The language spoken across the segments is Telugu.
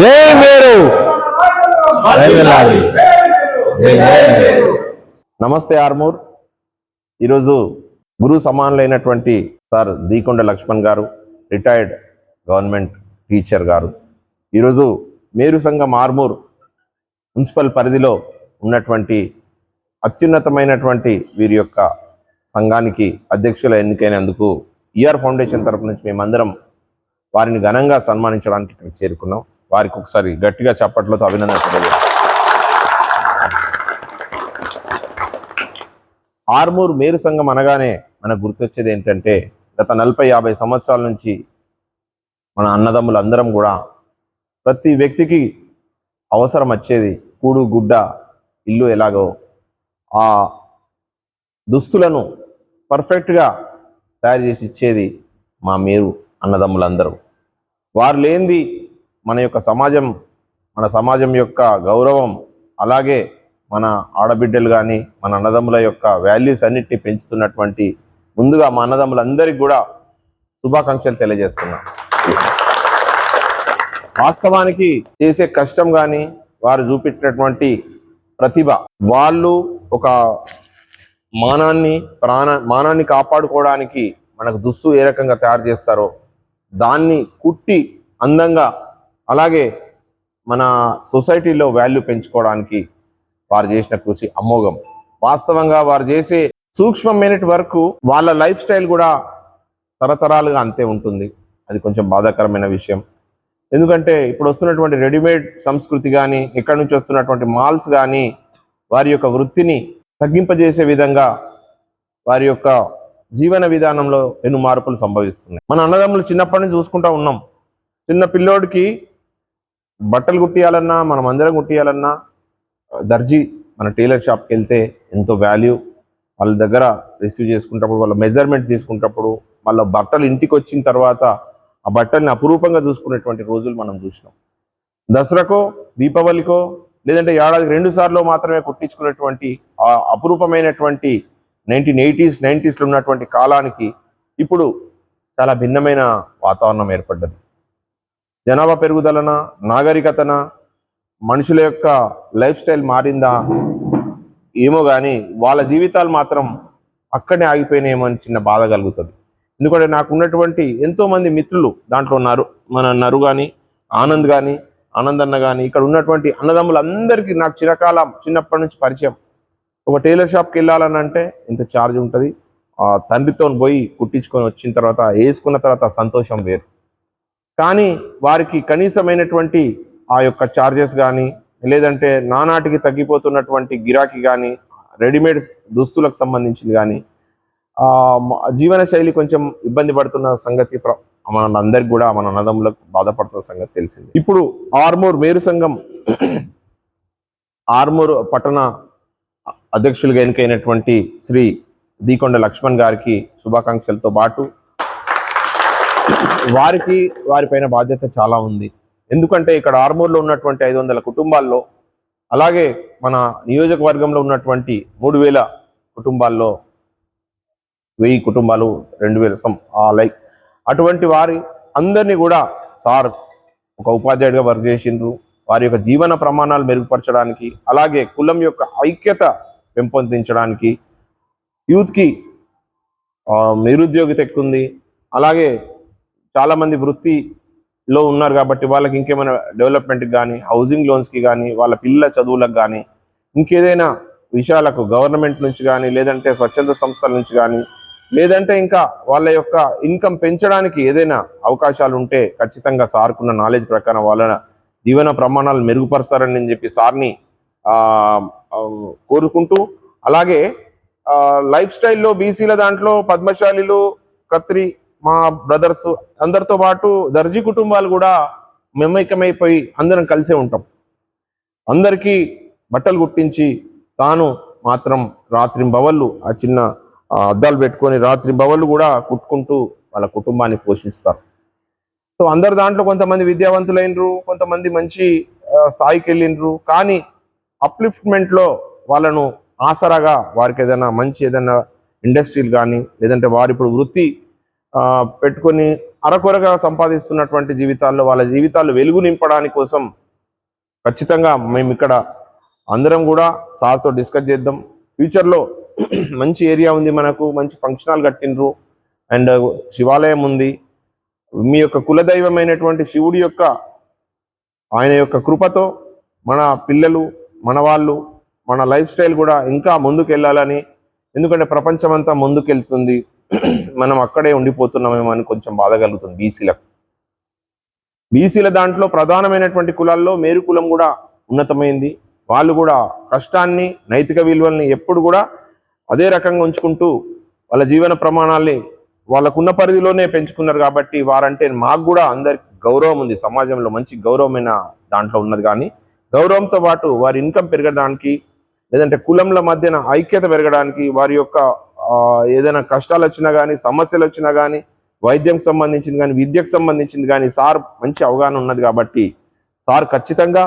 జై మేరు. నమస్తే ఆర్మూర్. ఈరోజు గురు సమానులైనటువంటి సార్ దీకొండ లక్ష్మణ్ గారు, రిటైర్డ్ గవర్నమెంట్ టీచర్ గారు, ఈరోజు మేరు సంఘం ఆర్మూర్ మున్సిపల్ పరిధిలో ఉన్నటువంటి అత్యున్నతమైనటువంటి వీరి యొక్క సంఘానికి అధ్యక్షుల ఎన్నికైనందుకు ఈఆర్ ఫౌండేషన్ తరపు నుంచి మేమందరం వారిని ఘనంగా సన్మానించడానికి ఇక్కడ చేరుకున్నాం. వారికి ఒకసారి గట్టిగా చప్పట్లతో అభినందన తెలియజేస్తాం. ఆర్మూర్ మేరు సంఘం అనగానే మనకు గుర్తొచ్చేది ఏంటంటే, గత 40-50 సంవత్సరాల నుంచి మన అన్నదమ్ములు అందరం కూడా ప్రతి వ్యక్తికి అవసరం వచ్చేది కూడు గుడ్డ ఇల్లు ఎలాగో ఆ దుస్తులను పర్ఫెక్ట్గా తయారు చేసి ఇచ్చేది మా మేరు అన్నదమ్ములందరూ. వారు లేనిది మన సమాజం యొక్క గౌరవం, అలాగే మన ఆడబిడ్డలు కానీ మన అన్నదమ్ముల యొక్క వాల్యూస్ అన్నిటిని పెంచుతున్నటువంటి ముందుగా మా అన్నదమ్ములందరికీ కూడా శుభాకాంక్షలు తెలియజేస్తున్నాం. వాస్తవానికి చేసే కష్టం కానీ వారు చూపెట్టినటువంటి ప్రతిభ, వాళ్ళు ఒక మానాన్ని కాపాడుకోవడానికి మనకు దుస్తు ఏ రకంగా తయారు చేస్తారో దాన్ని కుట్టి అందంగా, అలాగే మన సొసైటీలో వాల్యూ పెంచుకోవడానికి వారు చేసిన కృషి అమోఘం. వాస్తవంగా వారు చేసే సూక్ష్మమైన వరకు వాళ్ళ లైఫ్ స్టైల్ కూడా తరతరాలుగా అంతే ఉంటుంది. అది కొంచెం బాధాకరమైన విషయం. ఎందుకంటే ఇప్పుడు వస్తున్నటువంటి రెడీమేడ్ సంస్కృతి కానీ, ఎక్కడి నుంచి వస్తున్నటువంటి మాల్స్ కానీ వారి యొక్క వృత్తిని తగ్గింపజేసే విధంగా వారి యొక్క జీవన విధానంలో ఎన్నో మార్పులు సంభవిస్తున్నాయి. మన అన్నదమ్ములు చిన్నప్పటి నుంచి చూసుకుంటూ ఉన్నాం. చిన్న పిల్లోడికి బట్టలు కుట్టియాలన్నా, మనం అందరం కుట్టియాలన్నా దర్జీ మన టైలర్ షాప్కి వెళ్తే ఎంతో వాల్యూ. వాళ్ళ దగ్గర రిసీవ్ చేసుకున్నప్పుడు, వాళ్ళ మెజర్మెంట్ తీసుకున్నప్పుడు, వాళ్ళ బట్టలు ఇంటికి వచ్చిన తర్వాత ఆ బట్టల్ని అపురూపంగా చూసుకునేటువంటి రోజులు మనం చూసినాం. దసరాకో దీపావళికో లేదంటే ఏడాదికి 2 సార్లు మాత్రమే కుట్టించుకునేటువంటి ఆ అపురూపమైనటువంటి 1980s ఉన్నటువంటి కాలానికి ఇప్పుడు చాలా భిన్నమైన వాతావరణం ఏర్పడ్డది. జనాభా పెరుగుదలన, నాగరికతన, మనుషుల యొక్క లైఫ్ స్టైల్ మారిందా ఏమో కానీ వాళ్ళ జీవితాలు మాత్రం అక్కడే ఆగిపోయినాయేమో అని చిన్న బాధ కలుగుతుంది. ఎందుకంటే నాకు ఉన్నటువంటి ఎంతోమంది మిత్రులు దాంట్లో మన నరు కానీ, ఆనంద్ కానీ, ఆనంద్ అన్న కానీ, ఇక్కడ ఉన్నటువంటి అన్నదమ్ములందరికీ నాకు చిన్నప్పటి నుంచి పరిచయం. ఒక టైలర్ షాప్కి వెళ్ళాలని అంటే ఇంత ఛార్జ్ ఉంటుంది. తండ్రితో పోయి కుట్టించుకొని వచ్చిన తర్వాత వేసుకున్న తర్వాత సంతోషం వేరు. కానీ వారికి కనీసమైనటువంటి ఆ యొక్క ఛార్జెస్ కానీ, లేదంటే నానాటికి తగ్గిపోతున్నటువంటి గిరాకీ కానీ, రెడీమేడ్ దుస్తులకు సంబంధించింది కానీ, జీవన శైలి కొంచెం ఇబ్బంది పడుతున్న సంగతి మనందరికి కూడా, మన అన్నదమ్ములకు బాధపడుతున్న సంగతి తెలిసింది. ఇప్పుడు ఆర్మూర్ మేరు సంఘం ఆర్మూర్ పట్టణ అధ్యక్షులుగా ఎన్నికైనటువంటి శ్రీ దీకొండ లక్ష్మణ్ గారికి శుభాకాంక్షలతో పాటు వారిపైన బాధ్యత చాలా ఉంది. ఎందుకంటే ఇక్కడ ఆర్మూర్లో ఉన్నటువంటి 500 కుటుంబాల్లో, అలాగే మన నియోజకవర్గంలో ఉన్నటువంటి 3000 కుటుంబాల్లో 1000 కుటుంబాలు 2000 అటువంటి వారి అందరినీ కూడా సార్ ఒక ఉపాధ్యాయుడిగా వర్క్ చేసిండ్రు. వారి యొక్క జీవన ప్రమాణాలు మెరుగుపరచడానికి, అలాగే కులం యొక్క ఐక్యత పెంపొందించడానికి, యూత్కి నిరుద్యోగిత ఎక్కువ ఉంది, అలాగే చాలామంది వృత్తిలో ఉన్నారు కాబట్టి వాళ్ళకి ఇంకేమైనా డెవలప్మెంట్కి కానీ, హౌసింగ్ లోన్స్కి కానీ, వాళ్ళ పిల్లల చదువులకు కానీ, ఇంకేదైనా విషయాలకు గవర్నమెంట్ నుంచి కానీ, లేదంటే స్వచ్ఛంద సంస్థల నుంచి కానీ, లేదంటే ఇంకా వాళ్ళ యొక్క ఇన్కమ్ పెంచడానికి ఏదైనా అవకాశాలు ఉంటే ఖచ్చితంగా సార్కున్న నాలెడ్జ్ ప్రకారం వాళ్ళ జీవన ప్రమాణాలు మెరుగుపరుస్తారని చెప్పి సార్ని కోరుకుంటూ, అలాగే లైఫ్ స్టైల్లో బీసీల దాంట్లో పద్మశాలిలు, కత్రి, మా బ్రదర్స్ అందరితో పాటు దర్జీ కుటుంబాలు కూడా మమేకమైపోయి అందరం కలిసే ఉంటాం. అందరికీ బట్టలు కుట్టించి తాను మాత్రం రాత్రింబవళ్ళు ఆ చిన్న అద్దాలు పెట్టుకొని రాత్రింబవళ్ళు కూడా కుట్టుకుంటూ వాళ్ళ కుటుంబాన్ని పోషిస్తారు. సో అందరు దాంట్లో కొంతమంది విద్యావంతులైనరు, కొంతమంది మంచి స్థాయికి వెళ్ళినరు. కానీ అప్లిఫ్ట్మెంట్లో వాళ్ళను ఆసరాగా వారికి ఏదైనా మంచి ఏదైనా ఇండస్ట్రీలు కానీ, లేదంటే వారు ఇప్పుడు వృత్తి పెట్టుకొని అరకొరగా సంపాదిస్తున్నటువంటి జీవితాల్లో వాళ్ళ జీవితాల్లో వెలుగు నింపడానికి కోసం ఖచ్చితంగా మేము ఇక్కడ అందరం కూడా సార్తో డిస్కస్ చేద్దాం. ఫ్యూచర్లో మంచి ఏరియా ఉంది, మనకు మంచి ఫంక్షన్ హాల్ కట్టినరు అండ్ శివాలయం ఉంది. మీ యొక్క కులదైవమైనటువంటి శివుడి యొక్క ఆయన యొక్క కృపతో మన పిల్లలు, మన వాళ్ళు, మన లైఫ్ స్టైల్ కూడా ఇంకా ముందుకు వెళ్ళాలని, ఎందుకంటే ప్రపంచమంతా ముందుకెళ్తుంది, మనం అక్కడే ఉండిపోతున్నామేమో అని కొంచెం బాధ కలుగుతుంది. బీసీల దాంట్లో ప్రధానమైనటువంటి కులాల్లో మేరు కులం కూడా ఉన్నతమైంది. వాళ్ళు కూడా కష్టాన్ని, నైతిక విలువల్ని ఎప్పుడు కూడా అదే రకంగా ఉంచుకుంటూ వాళ్ళ జీవన ప్రమాణాల్ని వాళ్ళకున్న పరిధిలోనే పెంచుకున్నారు. కాబట్టి వారంటే మాకు కూడా అందరికి గౌరవం ఉంది, సమాజంలో మంచి గౌరవమైన దాంట్లో ఉన్నది. కానీ గౌరవంతో పాటు వారి ఇన్కమ్ పెరగడానికి, లేదంటే కులంల మధ్యన ఐక్యత పెరగడానికి, వారి యొక్క ఏదైనా కష్టాలు వచ్చినా కానీ, సమస్యలు వచ్చినా కానీ, వైద్యం సంబంధించింది కానీ, విద్యకు సంబంధించింది కానీ సార్ మంచి అవగాహన ఉన్నది. కాబట్టి సార్ ఖచ్చితంగా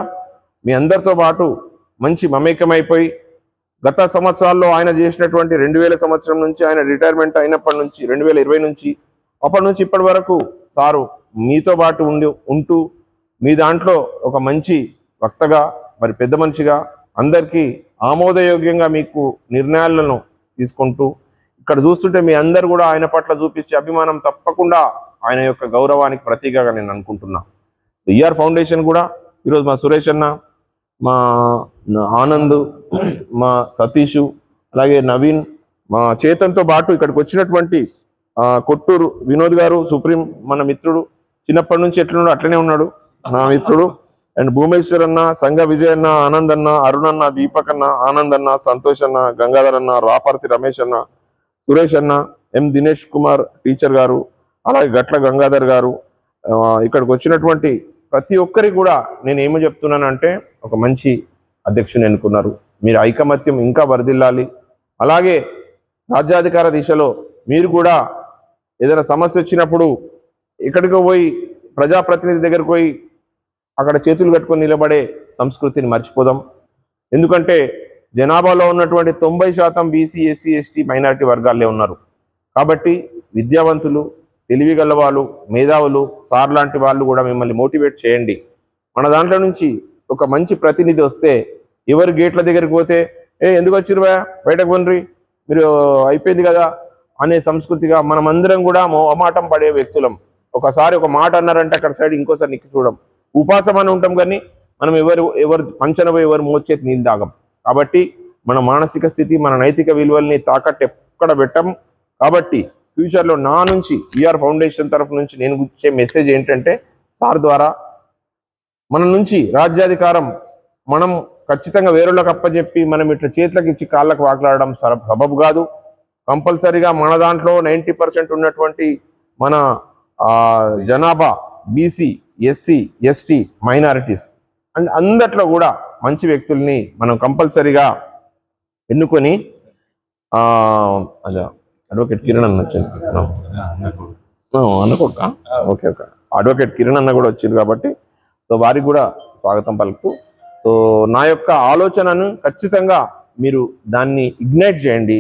మీ అందరితో పాటు మంచి మమేకమైపోయి గత సంవత్సరాల్లో ఆయన చేసినటువంటి 2000 సంవత్సరం నుంచి, ఆయన రిటైర్మెంట్ అయినప్పటి నుంచి 2020 నుంచి అప్పటి నుంచి ఇప్పటి వరకు సారు మీతో పాటు ఉంటూ మీ దాంట్లో ఒక మంచి వక్తగా, మరి పెద్ద మనిషిగా, అందరికీ ఆమోదయోగ్యంగా మీకు నిర్ణయాలను తీసుకుంటూ, ఇక్కడ చూస్తుంటే మీ అందరు కూడా ఆయన పట్ల చూపించే అభిమానం తప్పకుండా ఆయన యొక్క గౌరవానికి ప్రతీకగా నేను అనుకుంటున్నా. ఈఆర్ ఫౌండేషన్ కూడా ఈరోజు మా సురేష్ అన్న, మా ఆనంద్, మా సతీషు, అలాగే నవీన్, మా చేతన్తో పాటు ఇక్కడికి వచ్చినటువంటి కొట్టూరు వినోద్ గారు, సుప్రీం మన మిత్రుడు, చిన్నప్పటి నుంచి ఎట్లున్నాడు అట్లనే ఉన్నాడు నా మిత్రుడు, అండ్ భూమేశ్వర్ అన్న, సంఘ విజయ్ అన్న, ఆనంద్ అన్న, అరుణ్ అన్న, దీపక్ అన్న, ఆనంద్ అన్న, సంతోష్ అన్న, గంగాధర్ అన్న, రాపర్తి రమేష్ అన్న, సురేష్ అన్న, ఎం దినేష్ కుమార్ టీచర్ గారు, అలాగే గట్ల గంగాధర్ గారు, ఇక్కడికి వచ్చినటువంటి ప్రతి ఒక్కరికి కూడా నేను ఏమో చెప్తున్నానంటే ఒక మంచి అధ్యక్షుని ఎన్నుకున్నారు. మీరు ఐకమత్యం ఇంకా వర్ధిల్లాలి. అలాగే రాజ్యాధికార దిశలో మీరు కూడా ఏదైనా సమస్య వచ్చినప్పుడు ఎక్కడికో పోయి ప్రజాప్రతినిధి దగ్గరకు పోయి అక్కడ చేతులు కట్టుకొని నిలబడే సంస్కృతిని మర్చిపోదాం. ఎందుకంటే జనాభాలో ఉన్నటువంటి 90% బీసీ, ఎస్సీ, ఎస్టీ, మైనారిటీ వర్గాలే ఉన్నారు. కాబట్టి విద్యావంతులు, తెలివిగల వాళ్ళు, మేధావులు, సార్ లాంటి వాళ్ళు కూడా మిమ్మల్ని మోటివేట్ చేయండి. మన దాంట్లో నుంచి ఒక మంచి ప్రతినిధి వస్తే ఎవరు గేట్ల దగ్గరికి పోతే ఎందుకు వచ్చిరు బయటకు పోన్రి, మీరు అయిపోయింది కదా అనే సంస్కృతిగా మనమందరం కూడా మొహమాటం పడే వ్యక్తులం. ఒకసారి ఒక మాట అన్నారంటే అక్కడ సైడ్ ఇంకోసారి నిక్కి చూడం, ఉపాసం అని ఉంటాం. కానీ మనం ఎవరు పంచన పోయి ఎవరు మోచేతి నీళ్ళు తాగం. కాబట్టి మన మానసిక స్థితి, మన నైతిక విలువల్ని తాకట్టు ఎక్కడ పెట్టం. కాబట్టి ఫ్యూచర్లో నా నుంచి ఈఆర్ ఫౌండేషన్ తరఫు నుంచి నేను ఇచ్చే మెసేజ్ ఏంటంటే, సార్ ద్వారా మన నుంచి రాజ్యాధికారం మనం ఖచ్చితంగా వేరేళ్ళకి అప్పచెప్పి మనం ఇట్లా చేతులకు ఇచ్చి కాళ్ళకు వాట్లాడడం సబబు కాదు. కంపల్సరీగా మన దాంట్లో 90% ఉన్నటువంటి మన జనాభా BC, SC, ST, minorities and అందట్లో కూడా మంచి వ్యక్తుల్ని మనం కంపల్సరీగా ఎన్నుకొని అదే అడ్వకేట్ కిరణ్ అన్న వచ్చింది అనుకోక ఓకే ఓకే అడ్వకేట్ కిరణ్ అన్న కూడా వచ్చింది. కాబట్టి సో వారికి కూడా స్వాగతం పలుకుతూ, సో నా యొక్క ఆలోచనను ఖచ్చితంగా మీరు దాన్ని ఇగ్నైట్ చేయండి.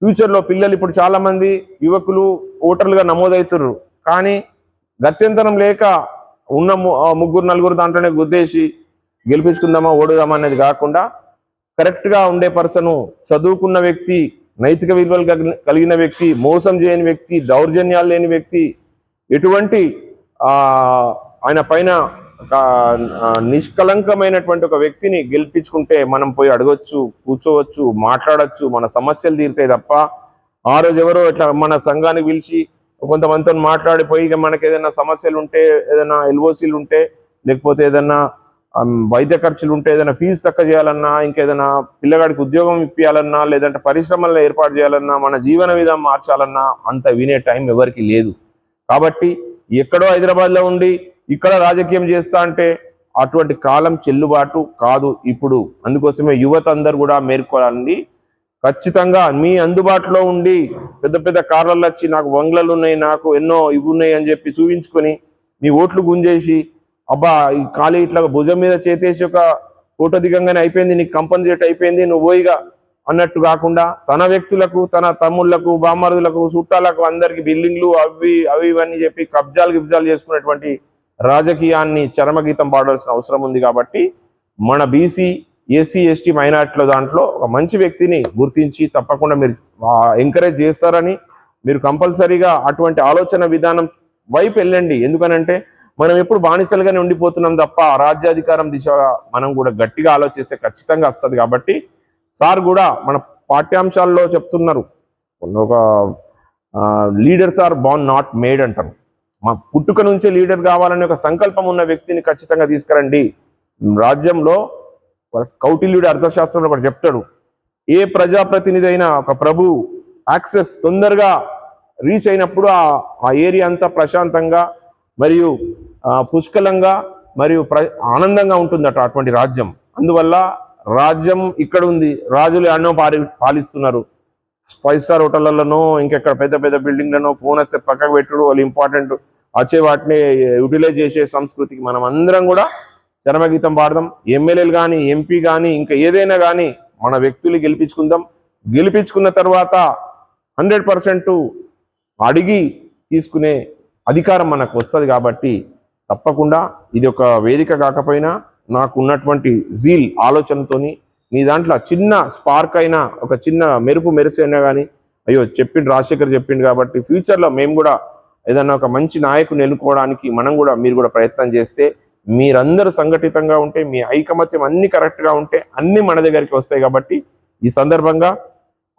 ఫ్యూచర్లో పిల్లలు ఇప్పుడు చాలామంది యువకులు ఓటర్లుగా నమోదవుతున్నారు. కానీ గత్యంతరం లేక ఉన్న 3-4 దాంట్లోనే గుద్దేసి గెలిపించుకుందామా ఓడుదామా అనేది కాకుండా కరెక్ట్గా ఉండే పర్సను, చదువుకున్న వ్యక్తి, నైతిక విలువలు కలిగిన వ్యక్తి, మోసం చేయని వ్యక్తి, దౌర్జన్యాలు లేని వ్యక్తి, ఎటువంటి ఆయన పైన నిష్కలంకమైనటువంటి ఒక వ్యక్తిని గెలిపించుకుంటే మనం పోయి అడగొచ్చు, కూర్చోవచ్చు, మాట్లాడచ్చు, మన సమస్యలు తీరుతాయి తప్ప ఆ రోజు ఎవరో ఇట్లా మన సంఘానికి పిలిచి కొంతమందితో మాట్లాడిపోయి ఇక మనకి ఏదైనా సమస్యలు ఉంటే, ఏదైనా ఎల్ఓసీలు ఉంటే, లేకపోతే ఏదైనా వైద్య ఖర్చులు ఉంటే, ఏదైనా ఫీజు తక్కువ చేయాలన్నా, ఇంకేదైనా పిల్లగాడికి ఉద్యోగం ఇప్పించాలన్నా, లేదంటే పరిశ్రమలను ఏర్పాటు చేయాలన్నా, మన జీవన విధానం మార్చాలన్నా అంత వినే టైం ఎవరికి లేదు. కాబట్టి ఎక్కడో హైదరాబాద్లో ఉండి ఇక్కడ రాజకీయం చేస్తా అంటే అటువంటి కాలం చెల్లుబాటు కాదు ఇప్పుడు. అందుకోసమే యువత అందరు కూడా మేల్కోవాలండి. ఖచ్చితంగా మీ అందుబాటులో ఉండి పెద్ద పెద్ద కార్లలో వచ్చి నాకు బంగ్లాలు ఉన్నాయి, నాకు ఎన్నో ఇవి ఉన్నాయి అని చెప్పి చూపించుకొని మీ ఓట్లు గుంజేసి, అబ్బా ఈ ఖాళీ ఇట్లా భుజం మీద చేతేసి ఒక ఫోటో దిగంగానే అయిపోయింది, నీకు కంపన్సేట్ అయిపోయింది, నువ్వు పోయిగా అన్నట్టు కాకుండా తన వ్యక్తులకు, తన తమ్ముళ్లకు, బామ్మరుదులకు, చుట్టాలకు అందరికి బిల్డింగ్లు అవి ఇవన్నీ చెప్పి గిబ్జాలు చేసుకునేటువంటి రాజకీయాన్ని చరమగీతం పాడాల్సిన అవసరం ఉంది. కాబట్టి మన బీసీ, ఎస్సీ, ఎస్టీ, మైనార్టీల దాంట్లో ఒక మంచి వ్యక్తిని గుర్తించి తప్పకుండా మీరు ఎంకరేజ్ చేస్తారని, మీరు కంపల్సరీగా అటువంటి ఆలోచన విధానం వైపు వెళ్ళండి. ఎందుకనంటే మనం ఎప్పుడు బానిసలుగానే ఉండిపోతున్నాం తప్ప రాజ్యాధికారం దిశగా మనం కూడా గట్టిగా ఆలోచిస్తే ఖచ్చితంగా వస్తుంది. కాబట్టి సార్ కూడా మన పాఠ్యాంశాల్లో చెప్తున్నారు, ఒక leaders are born not made అంటారు. మా పుట్టుక నుంచే లీడర్ కావాలనే ఒక సంకల్పం ఉన్న వ్యక్తిని ఖచ్చితంగా తీసుకురండి. రాజ్యంలో కౌటిల్యుడి అర్థశాస్త్రంలో కూడా చెప్తాడు, ఏ ప్రజాప్రతినిధి అయినా ఒక ప్రభు యాక్సెస్ తొందరగా రీచ్ అయినప్పుడు ఆ ఏరియా అంతా ప్రశాంతంగా మరియు పుష్కలంగా మరియు ఆనందంగా ఉంటుందట అటువంటి రాజ్యం. అందువల్ల రాజ్యం ఇక్కడ ఉంది, రాజులు ఎన్నో పాలిస్తున్నారు. 5 స్టార్ హోటళ్లలోనో ఇంకెక్కడ పెద్ద పెద్ద బిల్డింగ్లను ఫోన్ వస్తే పక్కకు పెట్టుడు, వాళ్ళు ఇంపార్టెంట్ వచ్చే వాటిని యూటిలైజ్ చేసే సంస్కృతికి మనం అందరం కూడా చరమగీతం పాడదాం. ఎమ్మెల్యేలు కానీ, ఎంపీ కానీ, ఇంకా ఏదైనా కానీ మన వ్యక్తులు గెలిపించుకుందాం. గెలిపించుకున్న తర్వాత 100% అడిగి తీసుకునే అధికారం మనకు వస్తుంది. కాబట్టి తప్పకుండా ఇది ఒక వేదిక కాకపోయినా నాకు ఉన్నటువంటి జీల్ ఆలోచనతోని నీ దాంట్లో చిన్న స్పార్క్ అయినా, ఒక చిన్న మెరుపు మెరిసైనా కానీ అయ్యో చెప్పిండు రాజశేఖర్ చెప్పిండు కాబట్టి ఫ్యూచర్లో మేము కూడా ఏదన్నా ఒక మంచి నాయకుని ఎన్నుకోవడానికి మీరు కూడా ప్రయత్నం చేస్తే, మీరందరూ సంఘటితంగా ఉంటే, మీ ఐకమత్యం అన్ని కరెక్ట్గా ఉంటే అన్ని మన దగ్గరికి వస్తాయి. కాబట్టి ఈ సందర్భంగా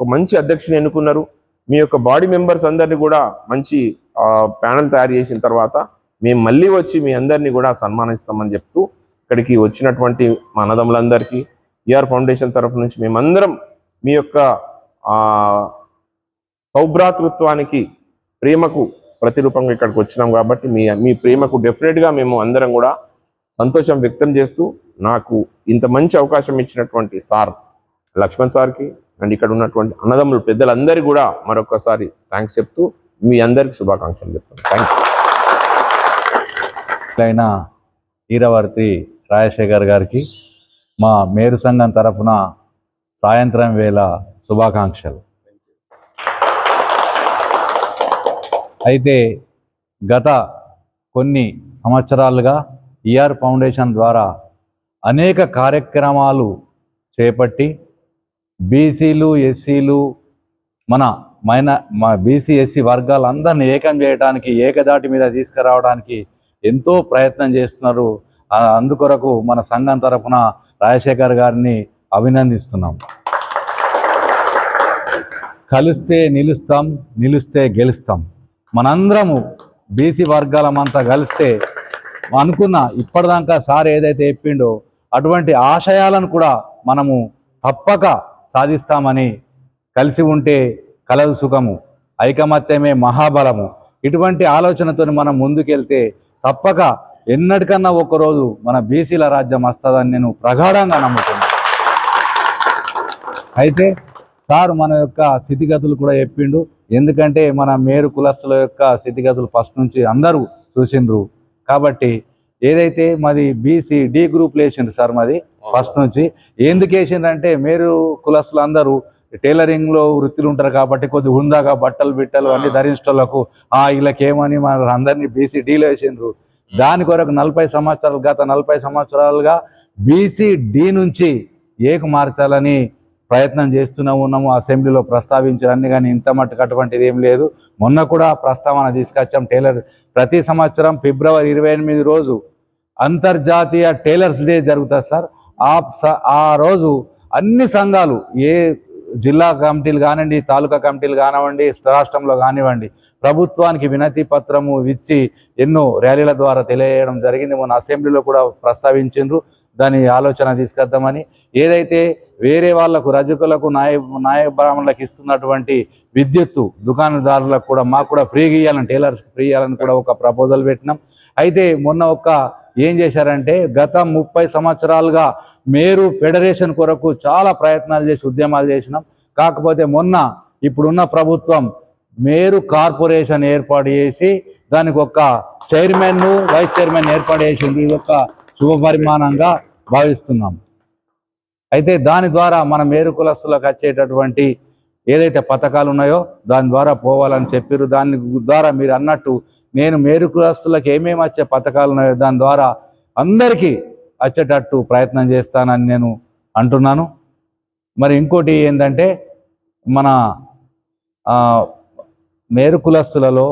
ఒక మంచి అధ్యక్షుని ఎన్నుకున్నారు. మీ యొక్క బాడీ మెంబర్స్ అందరినీ కూడా మంచి ప్యానెల్ తయారు చేసిన తర్వాత మేము మళ్ళీ వచ్చి మీ అందరినీ కూడా సన్మానిస్తామని చెప్తూ, ఇక్కడికి వచ్చినటువంటి మా అన్నదమ్ములందరికీ ఈఆర్ ఫౌండేషన్ తరఫు నుంచి మేమందరం మీ యొక్క సౌభ్రాతృత్వానికి, ప్రేమకు ప్రతిరూపంగా ఇక్కడికి వచ్చినాం. కాబట్టి మీ ప్రేమకు డెఫినెట్గా మేము అందరం కూడా సంతోషం వ్యక్తం చేస్తూ, నాకు ఇంత మంచి అవకాశం ఇచ్చినటువంటి సార్ లక్ష్మణ్ సార్కి అండ్ ఇక్కడ ఉన్నటువంటి అన్నదమ్ములు పెద్దలందరికీ కూడా మరొకసారి థ్యాంక్స్ చెప్తూ మీ అందరికి శుభాకాంక్షలు చెప్తాను. Thank you. అయిన ఈరవర్తి రాజశేఖర్ గారికి మా మేరు సంఘం తరఫున సాయంత్రం వేళ శుభాకాంక్షలు. అయితే గత కొన్ని సంవత్సరాలుగా ఈఆర్ ఫౌండేషన్ ద్వారా అనేక కార్యక్రమాలు చేపట్టి బీసీలు, ఎస్సీలు, మా బీసీ, ఎస్సీ వర్గాలందరినీ ఏకం చేయడానికి, ఏకదాటి మీద తీసుకురావడానికి ఎంతో ప్రయత్నం చేస్తున్నారు. అందుకొరకు మన సంఘం తరఫున రాజశేఖర్ గారిని అభినందిస్తున్నాం. కలిస్తే నిలుస్తాం, నిలిస్తే గెలుస్తాం. మనందరము బీసీ వర్గాలమంతా కలిస్తే అనుకున్న ఇప్పటిదాకా సార్ ఏదైతే చెప్పిండో అటువంటి ఆశయాలను కూడా మనము తప్పక సాధిస్తామని, కలిసి ఉంటే కలదు సుఖము, ఐకమత్యమే మహాబలము, ఇటువంటి ఆలోచనతో మనం ముందుకెళ్తే తప్పక ఎన్నటికన్నా ఒకరోజు మన బీసీల రాజ్యం వస్తుందని నేను ప్రగాఢంగా నమ్ముతున్నాను. అయితే సార్ మన యొక్క స్థితిగతులు కూడా చెప్పిండు. ఎందుకంటే మన మేరు కులస్తుల యొక్క స్థితిగతులు ఫస్ట్ నుంచి అందరూ చూసిండ్రు. కాబట్టి ఏదైతే మాది బీసీ డి గ్రూప్ వేసిండ్రు సార్, మాది ఫస్ట్ నుంచి. ఎందుకు వేసిండ్రంటే మేరు కులస్తులు అందరూ టైలరింగ్లో వృత్తులు ఉంటారు కాబట్టి కొద్ది హుందాగా బట్టలు అన్ని ధరించటోళ్లకు వీళ్ళకేమని మన అందరినీ బీసీ డీలో వేసిండ్రు. దాని కొరకు గత 40 సంవత్సరాలుగా బీసీ డి నుంచి ఏకు మార్చాలని ప్రయత్నం చేస్తూనే ఉన్నాము. అసెంబ్లీలో ప్రస్తావించారని, కానీ ఇంత మట్టుకు అటువంటిది ఏం లేదు. మొన్న కూడా ప్రస్తావన తీసుకొచ్చాం. ప్రతి సంవత్సరం ఫిబ్రవరి 28 రోజు అంతర్జాతీయ టైలర్స్ డే జరుగుతుంది సార్. ఆ రోజు అన్ని సంఘాలు, ఏ జిల్లా కమిటీలు కానివ్వండి, తాలూకా కమిటీలు కానివ్వండి, రాష్ట్రంలో కానివ్వండి, ప్రభుత్వానికి వినతి పత్రము ఇచ్చి ఎన్నో ర్యాలీల ద్వారా తెలియజేయడం జరిగింది. మొన్న అసెంబ్లీలో కూడా ప్రస్తావించిండ్రు. దాని ఆలోచన తీసుకొద్దామని, ఏదైతే వేరే వాళ్లకు, రజకులకు, నాయ బ్రాహ్మణులకు ఇస్తున్నటువంటి విద్యుత్తు దుకాణదారులకు కూడా మాకు కూడా ఫ్రీగా ఇవ్వాలని, టైలర్స్కి ఫ్రీ ఇవ్వాలని కూడా ఒక ప్రపోజల్ పెట్టినాం. అయితే మొన్న ఏం చేశారంటే, గత 30 సంవత్సరాలుగా మేరు ఫెడరేషన్ కొరకు చాలా ప్రయత్నాలు చేసి ఉద్యమాలు చేసినాం. కాకపోతే ఇప్పుడున్న ప్రభుత్వం మేరు కార్పొరేషన్ ఏర్పాటు చేసి దానికి ఒక చైర్మన్, వైస్ చైర్మన్ ఏర్పాటు చేసింది. ఇది ఒక శుభ పరిమాణంగా భావిస్తున్నాం. అయితే దాని ద్వారా మన మేరు కులస్తులకు వచ్చేటటువంటి ఏదైతే పథకాలు ఉన్నాయో దాని ద్వారా పోవాలని చెప్పారు. దాని ద్వారా మీరు అన్నట్టు నేను మేరు కులస్తులకు ఏమేమి వచ్చే పథకాలు ఉన్నాయో దాని ద్వారా అందరికీ వచ్చేటట్టు ప్రయత్నం చేస్తానని నేను అంటున్నాను. మరి ఇంకోటి ఏంటంటే మన మేరు కులస్తులలో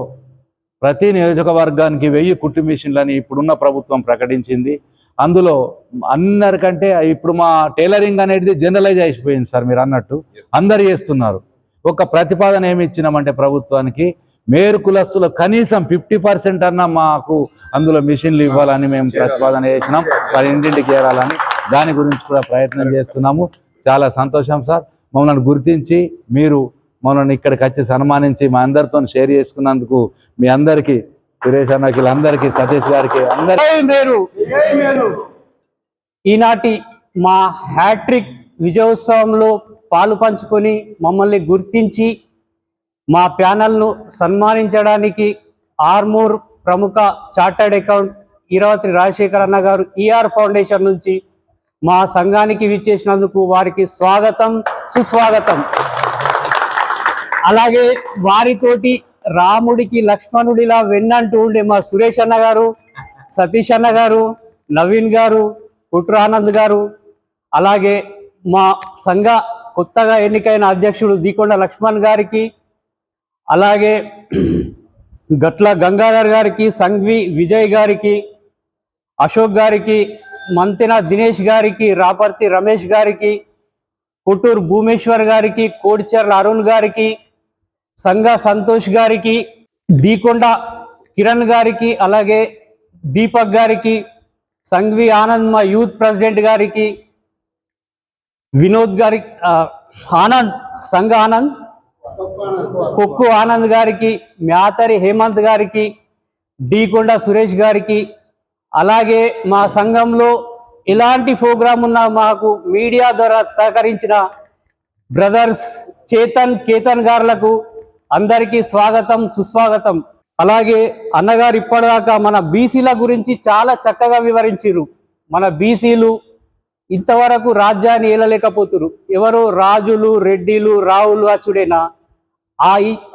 ప్రతి నియోజకవర్గానికి 1000 కుట్టు మిషన్లని ఇప్పుడున్న ప్రభుత్వం ప్రకటించింది. అందులో అందరికంటే ఇప్పుడు మా టైలరింగ్ అనేది జనరలైజ్ అయిపోయింది సార్, మీరు అన్నట్టు అందరు చేస్తున్నారు. ఒక ప్రతిపాదన ఏమి ఇచ్చినామంటే ప్రభుత్వానికి మేరు కులస్తులు కనీసం 50% అన్నా మాకు అందులో మిషన్లు ఇవ్వాలని మేము ప్రతిపాదన చేసినాం, వారి ఇంటింటికి చేరాలని. దాని గురించి కూడా ప్రయత్నం చేస్తున్నాము. చాలా సంతోషం సార్, మమ్మల్ని గుర్తించి మీరు మమ్మల్ని ఇక్కడికి వచ్చి సన్మానించి మా అందరితో షేర్ చేసుకున్నందుకు మీ అందరికీ, సురేష్ అన్నకి, వీళ్ళందరికీ, సతీష్ గారికి అందరికీ ఈనాటి మా హ్యాట్రిక్ విజయోత్సవంలో పాలు పంచుకొని మమ్మల్ని గుర్తించి మా ప్యానల్ను సన్మానించడానికి ఆర్మూర్ ప్రముఖ చార్టర్డ్ అకౌంట్ ఈరావతి రాజశేఖర్ అన్న గారు ఈఆర్ ఫౌండేషన్ నుంచి మా సంఘానికి విచ్చేసినందుకు వారికి స్వాగతం, సుస్వాగతం. అలాగే వారితోటి రాముడికి లక్ష్మణుడిలా వెన్నంటూ ఉండే మా సురేష్ అన్న గారు, సతీష్ అన్న గారు, నవీన్ గారు, కుట్ర ఆనంద్ గారు, అలాగే మా సంఘ కొత్తగా ఎన్నికైన అధ్యక్షుడు దీకొండ లక్ష్మణ్ గారికి, అలాగే గట్ల గంగాధర్ గారికి, సంఘవి విజయ్ గారికి, అశోక్ గారికి, మంతెన దినేష్ గారికి, రాపర్తి రమేష్ గారికి, కొట్టూరు భూమేశ్వర్ గారికి, కోడిచెర్ల అరుణ్ గారికి, సంఘ సంతోష్ గారికి, దీకొండ కిరణ్ గారికి, అలాగే దీపక్ గారికి, సంఘవి ఆనంద్ మా యూత్ ప్రెసిడెంట్ గారికి, వినోద్ గారికి, ఆనంద్ సంఘ ఆనంద్, కొక్కు ఆనంద్ గారికి, మ్యాతరి హేమంత్ గారికి, దీకొండ సురేష్ గారికి, అలాగే మా సంఘంలో ఎలాంటి ప్రోగ్రాం ఉన్నా మాకు మీడియా ద్వారా సహకరించిన బ్రదర్స్ చేతన్, కేతన్ గారులకు అందరికీ స్వాగతం, సుస్వాగతం. అలాగే అన్నగారు ఇప్పటిదాకా మన బీసీల గురించి చాలా చక్కగా వివరించారు. మన బీసీలు ఇంతవరకు రాజ్యాన్ని ఏలలేకపోతున్నారు. ఎవరు రాజులు, రెడ్డిలు, రావులు అచ్చుడేనా?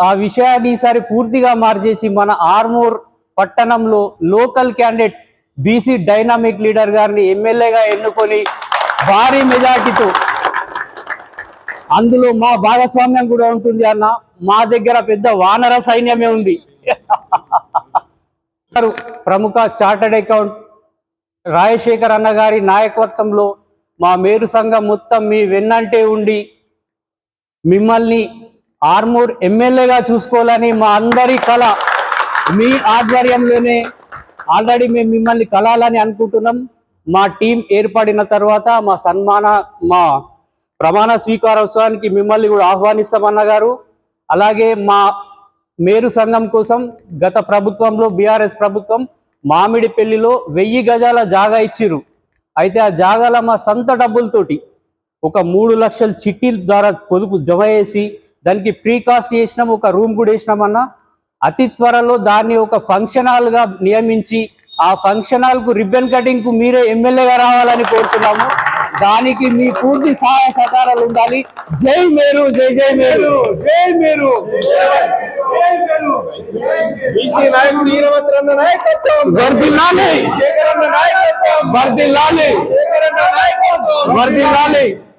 ఆ విషయాన్ని ఈసారి పూర్తిగా మార్చేసి మన ఆర్మూర్ పట్టణంలో local candidate BC dynamic leader గారిని ఎమ్మెల్యేగా ఎన్నుకొని భారీ మెజార్టీతో, అందులో మా భాగస్వామ్యం కూడా ఉంటుంది అన్న. మా దగ్గర పెద్ద వానర సైన్యమే ఉంది. ప్రముఖ చార్టర్డ్ అకౌంట్ రాజశేఖర్ అన్న గారి నాయకత్వంలో మా మేరు సంఘం మొత్తం మీ వెన్నంటే ఉండి మిమ్మల్ని ఆర్మూర్ ఎమ్మెల్యేగా చూసుకోవాలని మా అందరి కళ. మీ ఆధ్వర్యంలోనే ఆల్రెడీ మేము మిమ్మల్ని కలాలని అనుకుంటున్నాం. మా టీం ఏర్పడిన తర్వాత మా ప్రమాణ స్వీకారోత్సవానికి మిమ్మల్ని కూడా ఆహ్వానిస్తామన్న గారు. అలాగే మా మేరు సంఘం కోసం గత ప్రభుత్వంలో బీఆర్ఎస్ ప్రభుత్వం మామిడిపల్లిలో 1000 గజాల జాగా ఇచ్చిర్రు. అయితే ఆ జాగాల మా సొంత డబ్బులతోటి ఒక 3 లక్షల చిట్టీల ద్వారా పొదుపు జమ చేసి దానికి ప్రీకాస్ట్ చేసినాం, ఒక రూమ్ కూడా వేసినామన్న. అతి త్వరలో దాన్ని ఒక ఫంక్షన్ హాల్గా నియమించి ఆ ఫంక్షన్ హాల్కు రిబ్బన్ కటింగ్కు మీరే ఎమ్మెల్యేగా రావాలని కోరుతున్నాము. దానికి మీ పూర్తి సహాయ సహకారాలు ఉండాలి. జై మేరు, జై జై మేరు, జై మేరు. బీసీ నాయకుడు ఈరవతి అన్న నాయకత్వం వర్ధిల్లాలి, శేఖర్ అన్న నాయకత్వం వర్ధిల్లాలి, శేఖర్ అన్న నాయకత్వం వర్ధిల్లాలి.